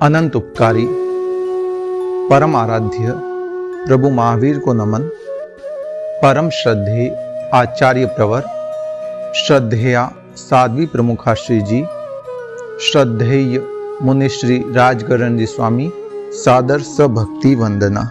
अनंत उपकारी परम आराध्य प्रभु महावीर को नमन। परम श्रद्धेय आचार्य प्रवर, श्रद्धेया साध्वी प्रमुखा श्री जी, श्रद्धेय मुनिश्री राजगरण जी स्वामी, सादर सभक्ति वंदना।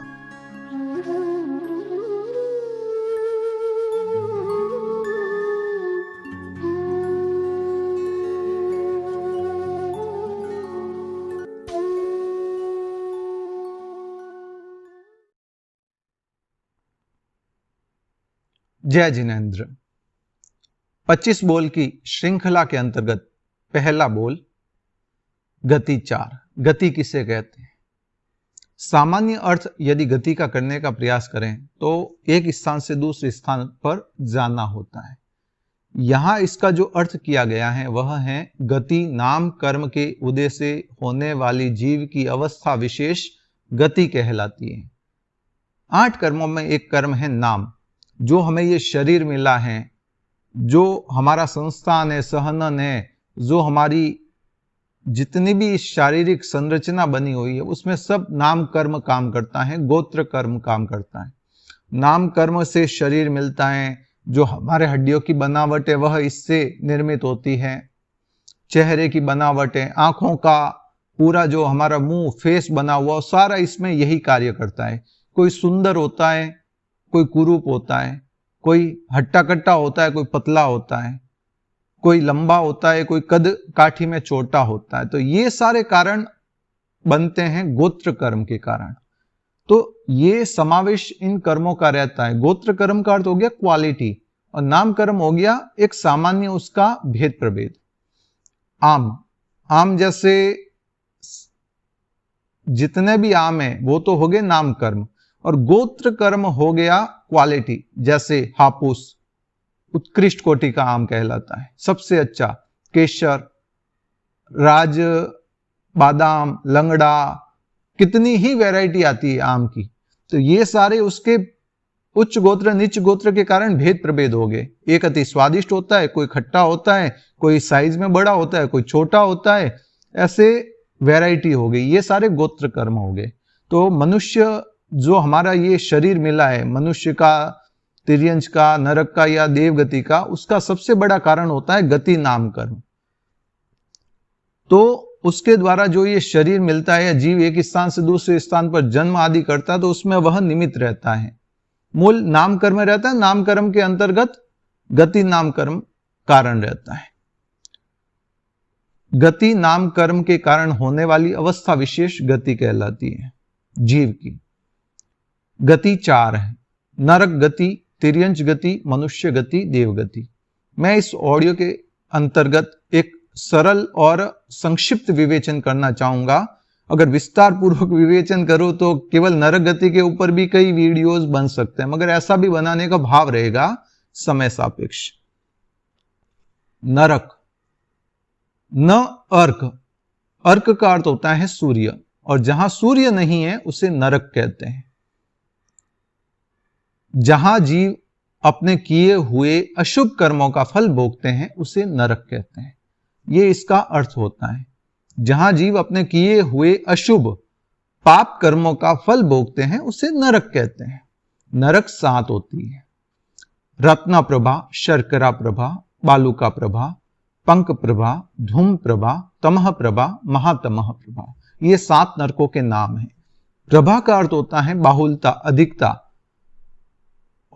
जय जिनेन्द्र। 25 बोल की श्रृंखला के अंतर्गत पहला बोल गति 4। गति किसे कहते हैं? सामान्य अर्थ यदि गति का करने का प्रयास करें तो एक स्थान से दूसरे स्थान पर जाना होता है। यहां इसका जो अर्थ किया गया है वह है गति नाम कर्म के उदय से होने वाली जीव की अवस्था विशेष गति कहलाती है। 8 कर्मों में एक कर्म है नाम। जो हमें ये शरीर मिला है, जो हमारा संस्थान है, सहनन है, जो हमारी जितनी भी शारीरिक संरचना बनी हुई है उसमें सब नाम कर्म काम करता है, गोत्र कर्म काम करता है। नाम कर्म से शरीर मिलता है, जो हमारे हड्डियों की बनावट है वह इससे निर्मित होती है। चेहरे की बनावट है, आंखों का पूरा जो हमारा मुंह फेस बना हुआ सारा इसमें यही कार्य करता है। कोई सुंदर होता है, कोई कुरूप होता है, कोई हट्टा कट्टा होता है, कोई पतला होता है, कोई लंबा होता है, कोई कद काठी में छोटा होता है। तो ये सारे कारण बनते हैं गोत्र कर्म के कारण। तो ये समावेश इन कर्मों का रहता है। गोत्र कर्म का अर्थ हो गया क्वालिटी और नाम कर्म हो गया एक सामान्य उसका भेद प्रभेद। आम जैसे जितने भी आम है वो तो हो गए नाम कर्म, और गोत्र कर्म हो गया क्वालिटी। जैसे हापूस उत्कृष्ट कोटि का आम कहलाता है, सबसे अच्छा। केसर, राज बादाम, लंगड़ा, कितनी ही वैरायटी आती है आम की। तो ये सारे उसके उच्च गोत्र नीच गोत्र के कारण भेद प्रभेद हो गए। एक अति स्वादिष्ट होता है, कोई खट्टा होता है, कोई साइज में बड़ा होता है, कोई छोटा होता है, ऐसे वैरायटी हो गई। ये सारे गोत्र कर्म हो गए। तो मनुष्य जो हमारा ये शरीर मिला है, मनुष्य का, तिर्यंच का, नरक का या देवगति का, उसका सबसे बड़ा कारण होता है गति नाम कर्म। तो उसके द्वारा जो ये शरीर मिलता है या जीव एक स्थान से दूसरे स्थान पर जन्म आदि करता है तो उसमें वह निमित्त रहता है। मूल नाम कर्म रहता है, नाम कर्म के अंतर्गत गति नाम कर्म कारण रहता है। गति नाम कर्म के कारण होने वाली अवस्था विशेष गति कहलाती है जीव की। गति 4 है, नरक गति, तिर्यंच गति, मनुष्य गति, देवगति। मैं इस ऑडियो के अंतर्गत एक सरल और संक्षिप्त विवेचन करना चाहूंगा। अगर विस्तार पूर्वक विवेचन करो तो केवल नरक गति के ऊपर भी कई वीडियोस बन सकते हैं, मगर ऐसा भी बनाने का भाव रहेगा समय सापेक्ष। नरक, न अर्क, अर्क का अर्थ होता है सूर्य, और जहां सूर्य नहीं है उसे नरक कहते हैं। जहां जीव अपने किए हुए अशुभ कर्मों का फल भोगते हैं उसे नरक कहते हैं। यह इसका अर्थ होता है। जहां जीव अपने किए हुए अशुभ पाप कर्मों का फल भोगते हैं उसे नरक कहते हैं। नरक 7 होती है: रत्न प्रभा, शर्करा प्रभा, बालुका प्रभा, पंक प्रभा, धूम प्रभा, तमह प्रभा, महातमह प्रभा। ये 7 नरकों के नाम हैं। प्रभा का अर्थ होता है बाहुलता, अधिकता,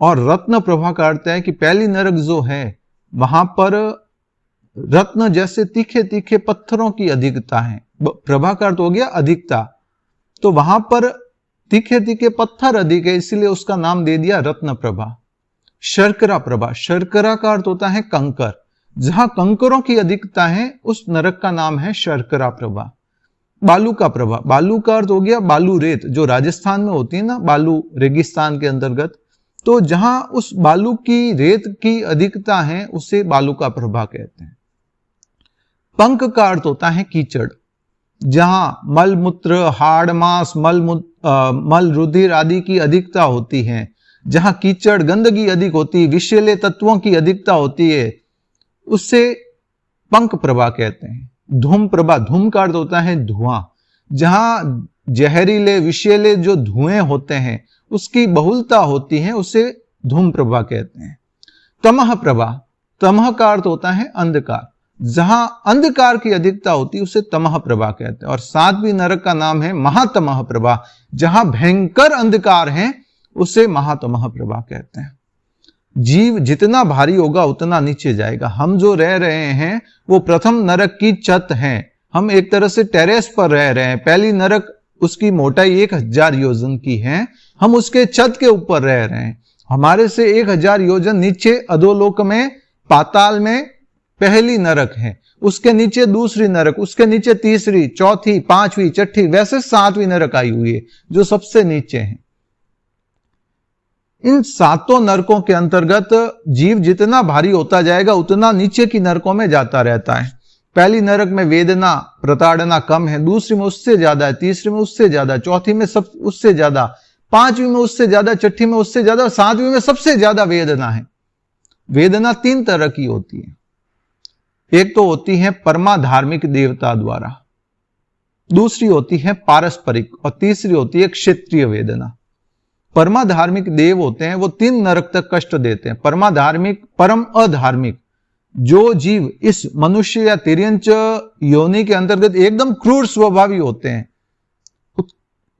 और रत्न प्रभा का अर्थ है कि पहली नरक जो है वहां पर रत्न जैसे तीखे तीखे पत्थरों की अधिकता है। प्रभा का अर्थ हो गया अधिकता, तो वहां पर तीखे तीखे पत्थर अधिक है, इसलिए उसका नाम दे दिया रत्न प्रभा। शर्करा प्रभा, शर्करा का अर्थ होता है कंकर, जहां कंकरों की अधिकता है उस नरक का नाम है शर्करा प्रभा। बालू का प्रभा, बालू का अर्थ हो गया बालू रेत, जो राजस्थान में होती है ना, बालू रेगिस्तान के अंतर्गत। तो जहां उस बालू की रेत की अधिकता है उसे बालू का प्रभा कहते हैं। पंक का अर्थ होता है कीचड़, जहां मल मूत्र, हाड़ मांस, मल रुधिर आदि की अधिकता होती है, जहां कीचड़ गंदगी अधिक होती है, विषैले तत्वों की अधिकता होती है, उससे पंक प्रभा कहते हैं। धूम प्रभा, धूम का अर्थ होता है धुआं, जहां जहरीले विषैले जो धुएं होते हैं उसकी बहुलता होती है, उसे धूम प्रभा कहते हैं। तमह प्रभा, तमह का अर्थ होता है अंधकार, जहां अंधकार की अधिकता होती है उसे तमह प्रभा कहते हैं। और 7वीं नरक का नाम है महातमह प्रभा, जहां भयंकर अंधकार है उसे महातमह प्रभा कहते हैं। जीव जितना भारी होगा उतना नीचे जाएगा। हम जो रह रहे हैं वो प्रथम नरक की छत है, हम एक तरह से टेरेस पर रह रहे हैं। पहली नरक उसकी मोटाई 1000 योजन की है, हम उसके छत के ऊपर रह रहे हैं। हमारे से 1000 योजन नीचे अधोलोक में, पाताल में पहली नरक है, उसके नीचे दूसरी नरक, उसके नीचे तीसरी, चौथी, 5वीं, 6ठी, वैसे 7वीं नरक आई हुई है जो सबसे नीचे है। इन 7 नरकों के अंतर्गत जीव जितना भारी होता जाएगा उतना नीचे की नरकों में जाता रहता है। पहली नरक में वेदना प्रताड़ना कम है, दूसरी में उससे ज्यादा है, तीसरी में उससे ज्यादा, चौथी में सब उससे ज्यादा, 5वीं में उससे ज्यादा, 6ठी में उससे ज्यादा, 7वीं में सबसे ज्यादा वेदना है। वेदना 3 तरह की होती है। एक तो होती है परमाधार्मिक देवता द्वारा, दूसरी होती है पारस्परिक, और तीसरी होती है क्षेत्रीय वेदना। परमाधार्मिक देव होते हैं वो 3 नरक तक कष्ट देते हैं। परमाधार्मिक, परम अधार्मिक, जो जीव इस मनुष्य या तिर्यंच योनि के अंतर्गत एकदम क्रूर स्वभावी होते हैं,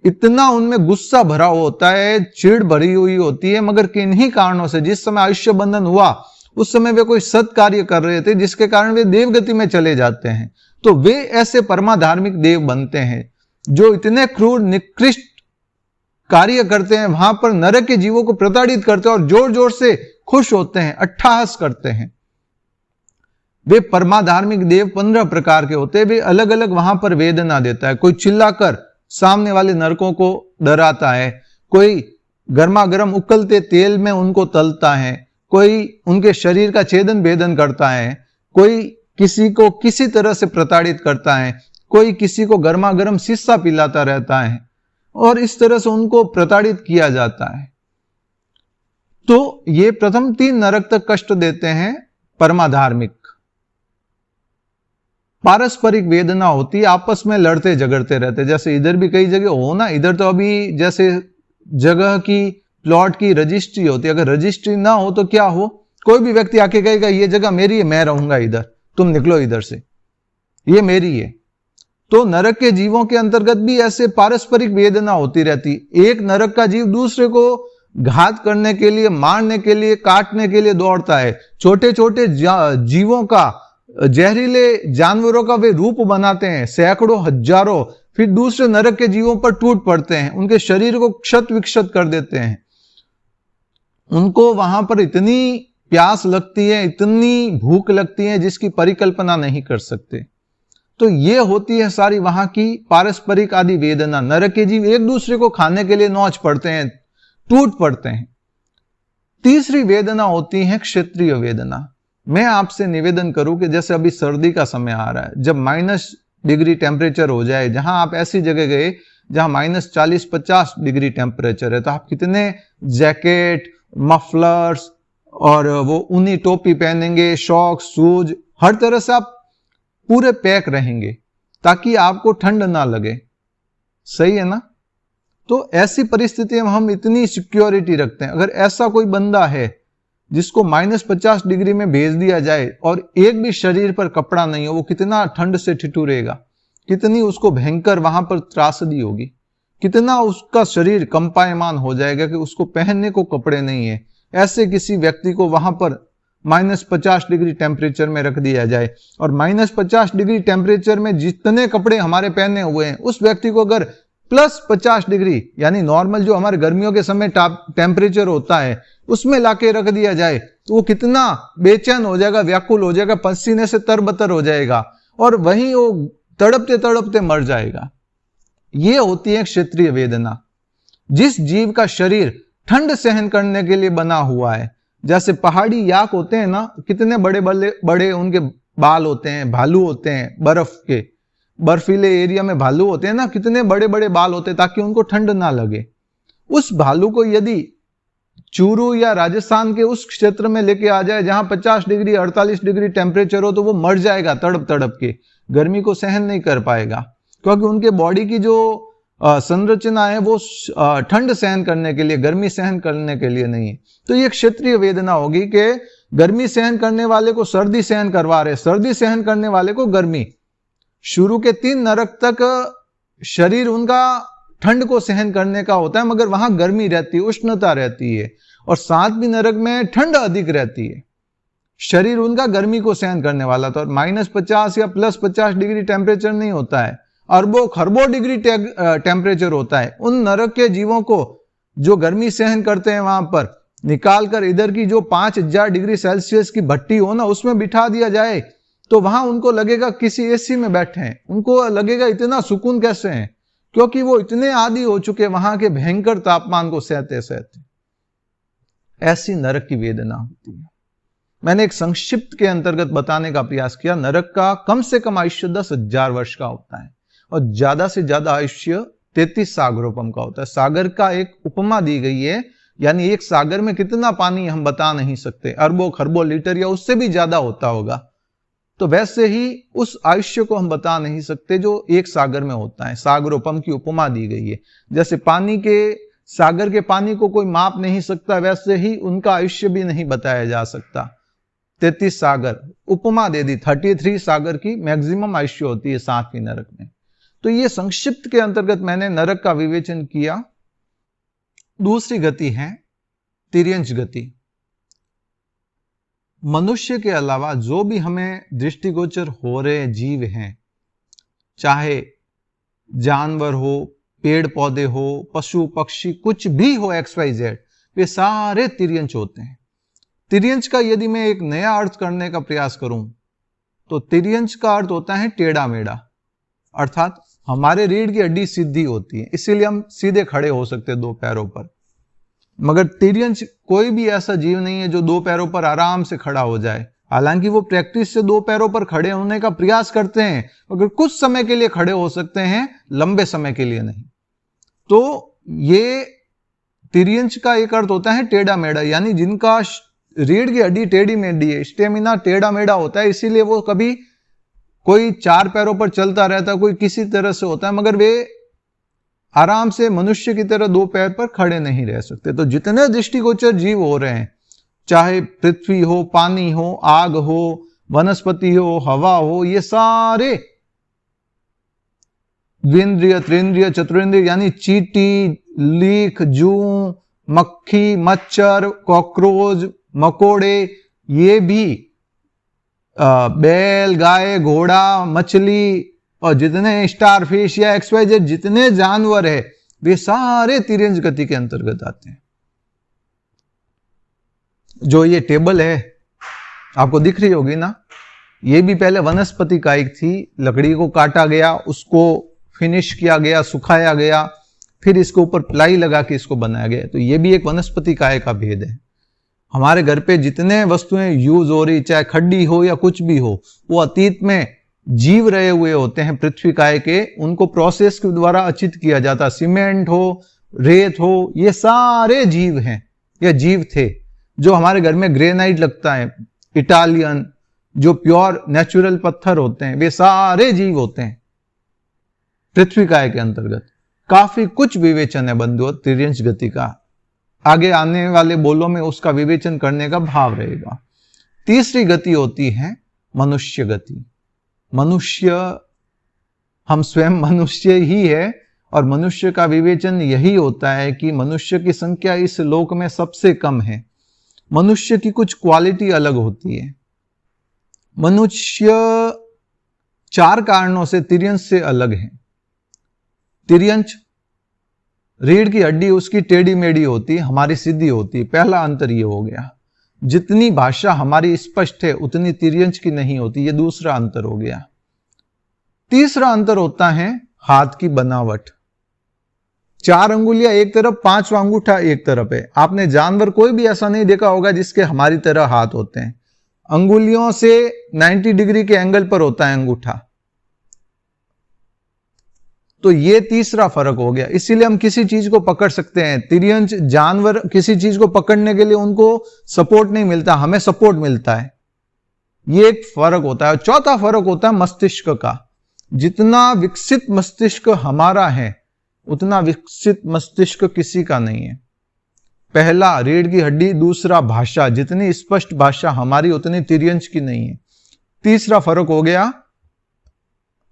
इतना उनमें गुस्सा भरा होता है, चिढ़ भरी हुई होती है, मगर किन्हीं कारणों से जिस समय आयुष्य बंधन हुआ उस समय वे कोई सत कार्य कर रहे थे जिसके कारण वे देवगति में चले जाते हैं, तो वे ऐसे परमाधार्मिक देव बनते हैं जो इतने क्रूर निकृष्ट कार्य करते हैं, वहां पर नरक के जीवों को प्रताड़ित करते हैं और जोर जोर से खुश होते हैं, अट्टहास करते हैं। वे परमाधार्मिक देव 15 प्रकार के होते हैं। वे अलग अलग वहां पर वेदना देता है। कोई चिल्लाकर सामने वाले नरकों को डराता है, कोई गर्मा गर्म उकलते तेल में उनको तलता है, कोई उनके शरीर का छेदन भेदन करता है, कोई किसी को किसी तरह से प्रताड़ित करता है, कोई किसी को गर्मा गर्म शीशा पिलाता रहता है, और इस तरह से उनको प्रताड़ित किया जाता है। तो ये प्रथम 3 नरक तक कष्ट देते हैं परमाधार्मिक। पारस्परिक वेदना होती है, आपस में लड़ते झगड़ते रहते, जैसे इधर भी कई जगह हो ना, इधर तो अभी जैसे जगह की प्लॉट की रजिस्ट्री होती है, अगर रजिस्ट्री ना हो तो क्या हो, कोई भी व्यक्ति आके कहेगा ये जगह मेरी है, मैं रहूंगा इधर, तुम निकलो इधर से, ये मेरी है। तो नरक के जीवों के अंतर्गत भी ऐसे पारस्परिक वेदना होती रहती। एक नरक का जीव दूसरे को घात करने के लिए, मारने के लिए, काटने के लिए दौड़ता है। छोटे छोटे जीवों का, जहरीले जानवरों का वे रूप बनाते हैं, सैकड़ों हजारों, फिर दूसरे नरक के जीवों पर टूट पड़ते हैं, उनके शरीर को क्षत विक्षत कर देते हैं। उनको वहां पर इतनी प्यास लगती है, इतनी भूख लगती है जिसकी परिकल्पना नहीं कर सकते। तो ये होती है सारी वहां की पारस्परिक आदि वेदना। नरक के जीव एक दूसरे को खाने के लिए नौच पड़ते हैं, टूट पड़ते हैं। तीसरी वेदना होती है क्षेत्रीय वेदना। मैं आपसे निवेदन करूं कि जैसे अभी सर्दी का समय आ रहा है, जब -डिग्री टेम्परेचर हो जाए, जहां आप ऐसी जगह गए जहां -40-50 डिग्री टेम्परेचर है, तो आप कितने जैकेट, मफलर्स और वो ऊनी टोपी पहनेंगे, शॉक्स, शूज, हर तरह से आप पूरे पैक रहेंगे ताकि आपको ठंड ना लगे। सही है ना? तो ऐसी परिस्थिति में हम इतनी सिक्योरिटी रखते हैं। अगर ऐसा कोई बंदा है जिसको -50 डिग्री में भेज दिया जाए और एक भी शरीर पर कपड़ा नहीं हो, वो कितना ठंड से ठिठुरेगा, कितनी उसको भयंकर वहां पर त्रासदी होगी, कितना उसका शरीर कंपायमान हो जाएगा कि उसको पहनने को कपड़े नहीं है। ऐसे किसी व्यक्ति को वहां पर -50 डिग्री टेम्परेचर में रख दिया जाए और -50 डिग्री टेम्परेचर में जितने कपड़े हमारे पहने हुए हैं, उस व्यक्ति को अगर +50 डिग्री यानी नॉर्मल जो हमारे गर्मियों के समय टेम्परेचर होता है उसमें लाके रख दिया जाए, तो वो कितना बेचैन हो जाएगा, व्याकुल हो जाएगा, पसीने से तरबतर हो जाएगा और वहीं वो तड़पते तड़पते मर जाएगा। ये होती है क्षेत्रीय वेदना। जिस जीव का शरीर ठंड सहन करने के लिए बना हुआ है, जैसे पहाड़ी याक होते हैं ना, कितने बड़े बड़े बड़े उनके बाल होते हैं, भालू होते हैं, बर्फ के बर्फीले एरिया में भालू होते हैं ना, कितने बड़े बड़े बाल होते हैं ताकि उनको ठंड ना लगे। उस भालू को यदि चूरू या राजस्थान के उस क्षेत्र में लेके आ जाए जहां 50 डिग्री 48 डिग्री टेम्परेचर हो, तो वो मर जाएगा तड़प तड़प के, गर्मी को सहन नहीं कर पाएगा। क्योंकि उनके बॉडी की जो संरचना है वो ठंड सहन करने के लिए, गर्मी सहन करने के लिए नहीं है। तो ये क्षेत्रीय वेदना होगी कि गर्मी सहन करने वाले को सर्दी सहन करवा रहे, सर्दी सहन करने वाले को गर्मी। शुरू के 3 नरक तक शरीर उनका ठंड को सहन करने का होता है, मगर वहां गर्मी रहती है, उष्णता रहती है। और 7वीं नरक में ठंड अधिक रहती है, शरीर उनका गर्मी को सहन करने वाला था। और -50 या +50 डिग्री टेम्परेचर नहीं होता है, अरबों खरबों डिग्री टेम्परेचर होता है। उन नरक के जीवों को जो गर्मी सहन करते हैं वहां पर निकालकर इधर की जो 5000 डिग्री सेल्सियस की भट्टी हो ना, उसमें बिठा दिया जाए तो वहां उनको लगेगा किसी एसी में बैठे हैं, उनको लगेगा इतना सुकून कैसे है, क्योंकि वो इतने आदी हो चुके वहां के भयंकर तापमान को सहते सहते। ऐसी नरक की वेदना होती है। मैंने एक संक्षिप्त के अंतर्गत बताने का प्रयास किया। नरक का कम से कम आयुष्य 10,000 वर्ष का होता है और ज्यादा से ज्यादा आयुष्य 33 सागरोपम का होता है। सागर का एक उपमा दी गई है, यानी एक सागर में कितना पानी हम बता नहीं सकते, अरबों खरबों लीटर या उससे भी ज्यादा होता होगा। तो वैसे ही उस आयुष्य को हम बता नहीं सकते जो एक सागर में होता है। सागरोपम की उपमा दी गई है। जैसे पानी के, सागर के पानी को कोई माप नहीं सकता, वैसे ही उनका आयुष्य भी नहीं बताया जा सकता। 33 सागर उपमा दे दी। 33 सागर की मैक्सिमम आयुष्य होती है 7वीं नरक में। तो ये संक्षिप्त के अंतर्गत मैंने नरक का विवेचन किया। दूसरी गति है तिर्यंच गति। मनुष्य के अलावा जो भी हमें दृष्टिगोचर हो रहे जीव हैं, चाहे जानवर हो, पेड़ पौधे हो, पशु पक्षी, कुछ भी हो, XYZ, वे सारे तिर्यंच होते हैं। तिर्यंच का यदि मैं एक नया अर्थ करने का प्रयास करूं तो तिर्यंच का अर्थ होता है टेढ़ा मेढ़ा, अर्थात हमारे रीढ़ की हड्डी सीधी होती है, इसीलिए हम सीधे खड़े हो सकते हैं 2 पैरों पर। मगर तिर्यंच कोई भी ऐसा जीव नहीं है जो 2 पैरों पर आराम से खड़ा हो जाए। हालांकि वो प्रैक्टिस से 2 पैरों पर खड़े होने का प्रयास करते हैं, मगर कुछ समय के लिए खड़े हो सकते हैं, लंबे समय के लिए नहीं। तो ये तिर्यंच का एक अर्थ होता है टेढ़ा मेढ़ा, यानी जिनका रीढ़ की हड्डी टेढ़ी मेढ़ी है, स्टेमिना टेढ़ा मेढ़ा होता है, इसीलिए वो कभी कोई 4 पैरों पर चलता रहता है, कोई किसी तरह से होता है, मगर वे आराम से मनुष्य की तरह 2 पैर पर खड़े नहीं रह सकते। तो जितने दृष्टिगोचर जीव हो रहे हैं, चाहे पृथ्वी हो, पानी हो, आग हो, वनस्पति हो, हवा हो, ये सारे द्विंद्रिय, त्रिंद्रिय, चतुरिंद्रिय, यानी चींटी, लीख, जूं, मक्खी, मच्छर, कॉकरोच, मकोड़े, ये भी बैल, गाय, घोड़ा, मछली और जितने स्टारफिश या XYZ जितने जानवर है, वे सारे तिर्यंच गति के अंतर्गत आते हैं। जो ये टेबल है आपको दिख रही होगी ना, ये भी पहले वनस्पति कायिक थी। लकड़ी को काटा गया, उसको फिनिश किया गया, सुखाया गया, फिर इसके ऊपर प्लाई लगा के इसको बनाया गया। तो ये भी एक वनस्पति काय का भेद है। हमारे घर पे जितने वस्तुएं यूज हो रही, चाहे खड्डी हो या कुछ भी हो, वो अतीत में जीव रहे हुए होते हैं पृथ्वी काय के, उनको प्रोसेस के द्वारा अचित किया जाता। सीमेंट हो, रेत हो, ये सारे जीव हैं, ये जीव थे। जो हमारे घर में ग्रेनाइट लगता है, इटालियन, जो प्योर नेचुरल पत्थर होते हैं, वे सारे जीव होते हैं पृथ्वी काय के अंतर्गत। काफी कुछ विवेचन है बंधुओं तिर्यंच गति का। आगे आने वाले बोलों में उसका विवेचन करने का भाव रहेगा। तीसरी गति होती है मनुष्य गति। मनुष्य, हम स्वयं मनुष्य ही है, और मनुष्य का विवेचन यही होता है कि मनुष्य की संख्या इस लोक में सबसे कम है। मनुष्य की कुछ क्वालिटी अलग होती है। मनुष्य 4 कारणों से तिर्यंच से अलग है। तिर्यंच रीढ़ की हड्डी उसकी टेढ़ी मेढ़ी होती है, हमारी सीधी होती है। पहला अंतर ये हो गया। जितनी भाषा हमारी स्पष्ट है उतनी तिर्यंच की नहीं होती, ये दूसरा अंतर हो गया। तीसरा अंतर होता है हाथ की बनावट। 4 अंगुलियां एक तरफ, 5वां अंगूठा एक तरफ है। आपने जानवर कोई भी ऐसा नहीं देखा होगा जिसके हमारी तरह हाथ होते हैं। अंगुलियों से 90 डिग्री के एंगल पर होता है अंगूठा। तो ये तीसरा फर्क हो गया। इसीलिए हम किसी चीज को पकड़ सकते हैं। तिर्यंच जानवर किसी चीज को पकड़ने के लिए उनको सपोर्ट नहीं मिलता, हमें सपोर्ट मिलता है। ये एक फर्क होता है। चौथा फर्क होता है मस्तिष्क का। जितना विकसित मस्तिष्क हमारा है उतना विकसित मस्तिष्क किसी का नहीं है। पहला रीढ़ की हड्डी, दूसरा भाषा, जितनी स्पष्ट भाषा हमारी उतनी तिर्यंच की नहीं है। तीसरा फर्क हो गया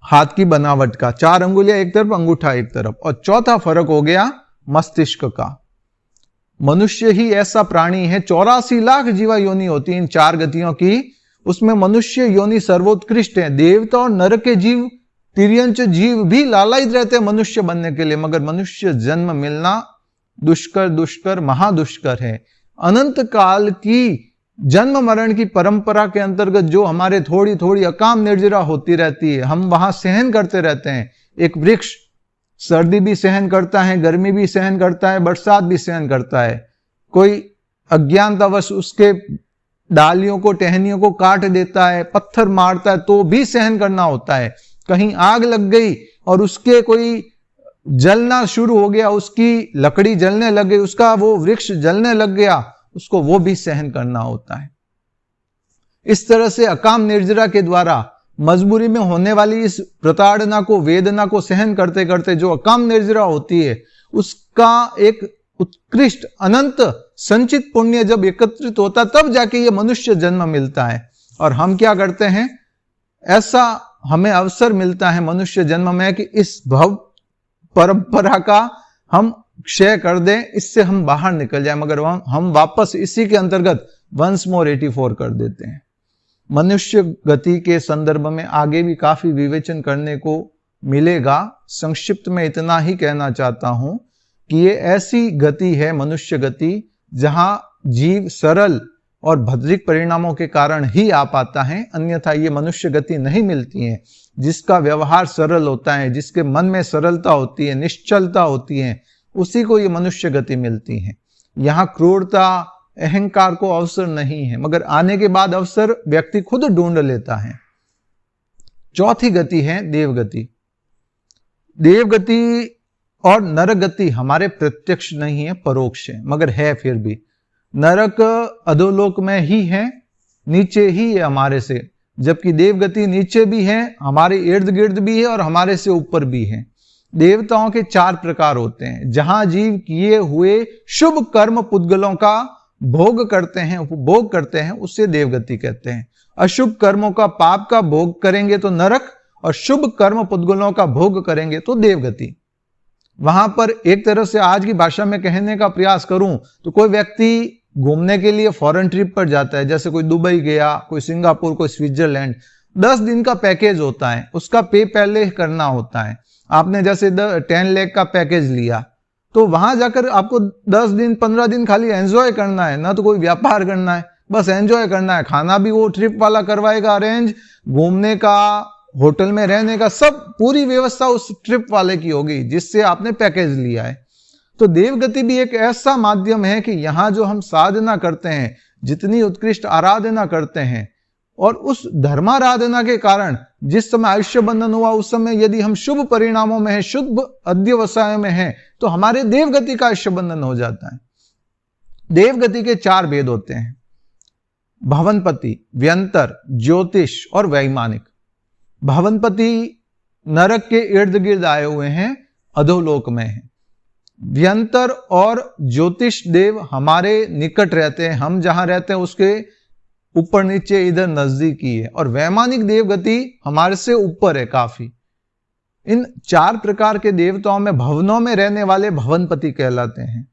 हाथ की बनावट का, 4 अंगुलियां एक तरफ, अंगूठा एक तरफ। और चौथा फर्क हो गया मस्तिष्क का। मनुष्य ही ऐसा प्राणी है, 84 लाख जीवा योनि होती है इन 4 गतियों की, उसमें मनुष्य योनि सर्वोत्कृष्ट है। देवता और नर के जीव, तिर्यंच जीव भी लालायित रहते हैं मनुष्य बनने के लिए, मगर मनुष्य जन्म मिलना दुष्कर महादुष्कर है। अनंत काल की जन्म मरण की परंपरा के अंतर्गत जो हमारे थोड़ी थोड़ी अकाम निर्जरा होती रहती है, हम वहां सहन करते रहते हैं। एक वृक्ष सर्दी भी सहन करता है, गर्मी भी सहन करता है, बरसात भी सहन करता है। कोई अज्ञानतावश उसके डालियों को, टहनियों को काट देता है, पत्थर मारता है, तो भी सहन करना होता है। कहीं आग लग गई और उसके कोई जलना शुरू हो गया, उसकी लकड़ी जलने लग गई, उसका वो वृक्ष जलने लग गया, उसको वो भी सहन करना होता है। इस तरह से अकाम निर्जरा के द्वारा मजबूरी में होने वाली इस प्रताड़ना को, वेदना को सहन करते करते जो अकाम निर्जरा होती है, उसका एक उत्कृष्ट अनंत संचित पुण्य जब एकत्रित होता तब जाके ये मनुष्य जन्म मिलता है। और हम क्या करते हैं, ऐसा हमें अवसर मिलता है मनुष्य जन्म में कि इस भव परंपरा का हम क्षय कर दें, इससे हम बाहर निकल जाए, मगर हम वापस इसी के अंतर्गत वंस मोर 84 कर देते हैं। मनुष्य गति के संदर्भ में आगे भी काफी विवेचन करने को मिलेगा। संक्षिप्त में इतना ही कहना चाहता हूं कि ये ऐसी गति है मनुष्य गति जहां जीव सरल और भद्रिक परिणामों के कारण ही आ पाता है, अन्यथा ये मनुष्य गति नहीं मिलती है। जिसका व्यवहार सरल होता है, जिसके मन में सरलता होती है, निश्चलता होती है, उसी को ये मनुष्य गति मिलती है। यहां क्रूरता, अहंकार को अवसर नहीं है, मगर आने के बाद अवसर व्यक्ति खुद ढूंढ लेता है। चौथी गति है देवगति। देवगति और नरगति हमारे प्रत्यक्ष नहीं है, परोक्ष है, मगर है फिर भी। नरक अधोलोक में ही है, नीचे ही है हमारे से, जबकि देवगति नीचे भी है, हमारे इर्द गिर्द भी है और हमारे से ऊपर भी है। देवताओं के 4 प्रकार होते हैं। जहां जीव किए हुए शुभ कर्म पुद्गलों का भोग करते हैं, उपभोग करते हैं, उससे देवगति कहते हैं। अशुभ कर्मों का, पाप का भोग करेंगे तो नरक, और शुभ कर्म पुद्गलों का भोग करेंगे तो देवगति। वहां पर एक तरह से आज की भाषा में कहने का प्रयास करूं तो कोई व्यक्ति घूमने के लिए फॉरेन ट्रिप पर जाता है, जैसे कोई दुबई गया, कोई सिंगापुर, कोई स्विट्जरलैंड, 10 दिन का पैकेज होता है, उसका पे पहले करना होता है। आपने जैसे 10 लाख का पैकेज लिया तो वहां जाकर आपको 10 दिन 15 दिन खाली एंजॉय करना है, ना तो कोई व्यापार करना है, बस एंजॉय करना है। खाना भी वो ट्रिप वाला करवाएगा अरेंज, घूमने का, होटल में रहने का, सब पूरी व्यवस्था उस ट्रिप वाले की होगी जिससे आपने पैकेज लिया है। तो देवगति भी एक ऐसा माध्यम है कि यहां जो हम साधना करते हैं, जितनी उत्कृष्ट आराधना करते हैं, और उस धर्माराधना के कारण जिस समय आयुष्य बंधन हुआ, उस समय यदि हम शुभ परिणामों में हैं, शुभ अध्यवसायों में हैं, तो हमारे देवगति का आयुष्य बंधन हो जाता है। देवगति के 4 भेद होते हैं: भवनपति, व्यंतर, ज्योतिष और वैमानिक। भवनपति नरक के इर्द गिर्द आए हुए हैं, अधोलोक में है। व्यंतर और ज्योतिष देव हमारे निकट रहते हैं, हम जहां रहते हैं उसके ऊपर नीचे इधर नजदीकी है। और वैमानिक देवगति हमारे से ऊपर है काफी। इन 4 प्रकार के देवताओं में भवनों में रहने वाले भवनपति कहलाते हैं।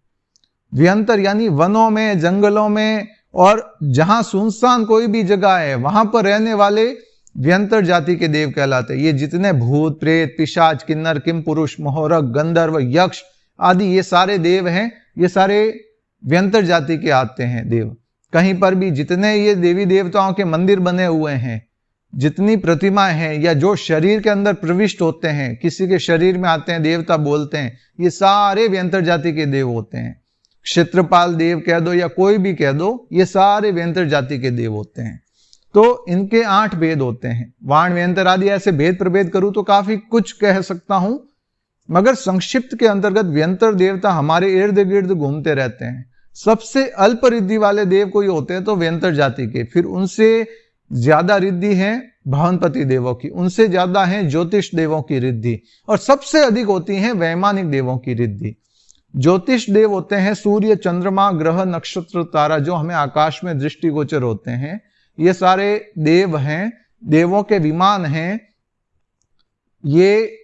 व्यंतर यानी वनों में, जंगलों में, और जहां सुनसान कोई भी जगह है वहां पर रहने वाले व्यंतर जाति के देव कहलाते हैं। ये जितने भूत, प्रेत, पिशाच, किन्नर, किम पुरुष, मोहरक, गंधर्व, यक्ष आदि ये सारे देव हैं, ये सारे व्यंतर जाति के आते हैं देव। कहीं पर भी जितने ये देवी देवताओं के मंदिर बने हुए हैं, जितनी प्रतिमाएं हैं, या जो शरीर के अंदर प्रविष्ट होते हैं, किसी के शरीर में आते हैं, देवता बोलते हैं, ये सारे व्यंतर जाति के देव होते हैं। क्षेत्रपाल देव कह दो या कोई भी कह दो, ये सारे व्यंतर जाति के देव होते हैं। तो इनके 8 भेद होते हैं। वाण, व्यंतर आदि ऐसे भेद प्रभेद करूं तो काफी कुछ कह सकता हूं, मगर संक्षिप्त के अंतर्गत व्यंतर देवता हमारे इर्द गिर्द घूमते रहते हैं। सबसे अल्प रिद्धि वाले देव कोई होते हैं तो व्यंतर जाति के, फिर उनसे ज्यादा रिद्धि है भवनपति देवों की, उनसे ज्यादा है ज्योतिष देवों की रिद्धि, और सबसे अधिक होती है वैमानिक देवों की रिद्धि। ज्योतिष देव होते हैं सूर्य, चंद्रमा, ग्रह, नक्षत्र, तारा, जो हमें आकाश में दृष्टिगोचर होते हैं। ये सारे देव हैं, देवों के विमान हैं, ये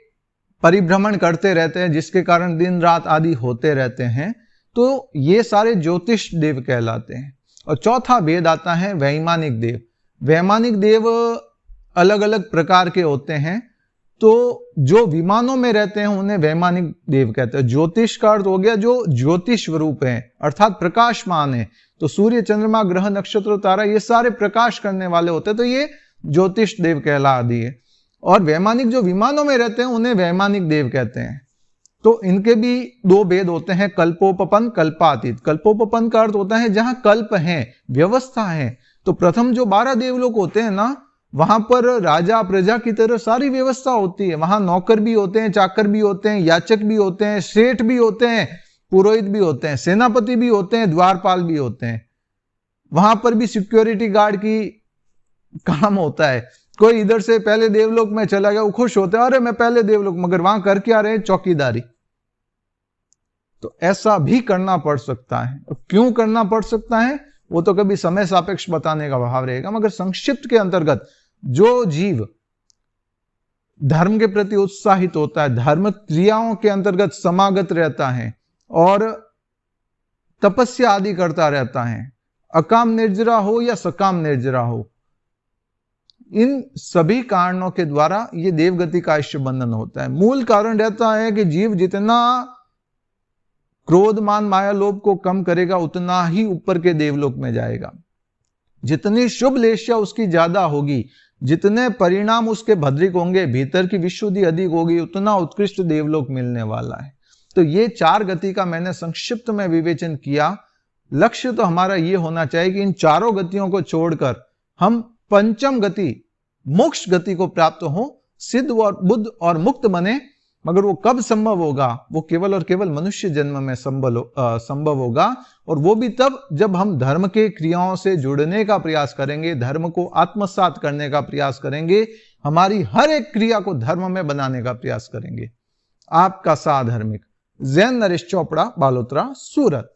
परिभ्रमण करते रहते हैं, जिसके कारण दिन रात आदि होते रहते हैं। तो ये सारे ज्योतिष देव कहलाते हैं। और चौथा भेद आता है वैमानिक देव। वैमानिक देव अलग अलग प्रकार के होते हैं। तो जो विमानों में रहते हैं उन्हें वैमानिक देव कहते हैं। ज्योतिष का अर्थ हो गया जो ज्योतिष स्वरूप है, अर्थात प्रकाशमान है। तो सूर्य, चंद्रमा, ग्रह, नक्षत्र, तारा, ये सारे प्रकाश करने वाले होते हैं, तो ये ज्योतिष देव कहला दिए। और वैमानिक जो विमानों में रहते हैं उन्हें वैमानिक देव कहते हैं। तो इनके भी दो भेद होते हैं, कल्पोपपन, कल्पातीत। कल्पोपपन का अर्थ होता है जहां कल्प है, व्यवस्था है। तो प्रथम जो 12 देवलोक होते हैं ना, वहां पर राजा प्रजा की तरह सारी व्यवस्था होती है। वहां नौकर भी होते हैं, चाकर भी होते हैं, याचक भी होते हैं, सेठ भी होते हैं, पुरोहित भी होते हैं, सेनापति भी होते हैं, द्वारपाल भी होते हैं। वहां पर भी सिक्योरिटी गार्ड की काम होता है। कोई इधर से पहले देवलोक में चला गया, वो खुश होते हैं, अरे मैं पहले देवलोक, मगर वहां कर क्या रहे, चौकीदारी। तो ऐसा भी करना पड़ सकता है। क्यों करना पड़ सकता है वो तो कभी समय सापेक्ष बताने का भाव रहेगा, मगर संक्षिप्त के अंतर्गत जो जीव धर्म के प्रति उत्साहित होता है, धर्म क्रियाओं के अंतर्गत समागत रहता है और तपस्या आदि करता रहता है, अकाम निर्जरा हो या सकाम निर्जरा हो, इन सभी कारणों के द्वारा ये देवगति का आयुष्य बंधन होता है। मूल कारण रहता है कि जीव जितना क्रोध, मान, माया, लोभ को कम करेगा उतना ही ऊपर के देवलोक में जाएगा। जितनी शुभ लेशा उसकी ज्यादा होगी, जितने परिणाम उसके भद्रिक होंगे, भीतर की विशुद्धि अधिक होगी, उतना उत्कृष्ट देवलोक मिलने वाला है। तो ये 4 गति का मैंने संक्षिप्त में विवेचन किया। लक्ष्य तो हमारा ये होना चाहिए कि इन चारों गतियों को छोड़कर हम पंचम गति, मोक्ष गति को प्राप्त हो, सिद्ध और बुद्ध और मुक्त बने। मगर वो कब संभव होगा? वो केवल और केवल मनुष्य जन्म में संभव होगा, और वो भी तब जब हम धर्म के क्रियाओं से जुड़ने का प्रयास करेंगे, धर्म को आत्मसात करने का प्रयास करेंगे, हमारी हर एक क्रिया को धर्म में बनाने का प्रयास करेंगे। आपका साधर्मिक जैन नरेश चोपड़ा, बालोतरा, सूरत।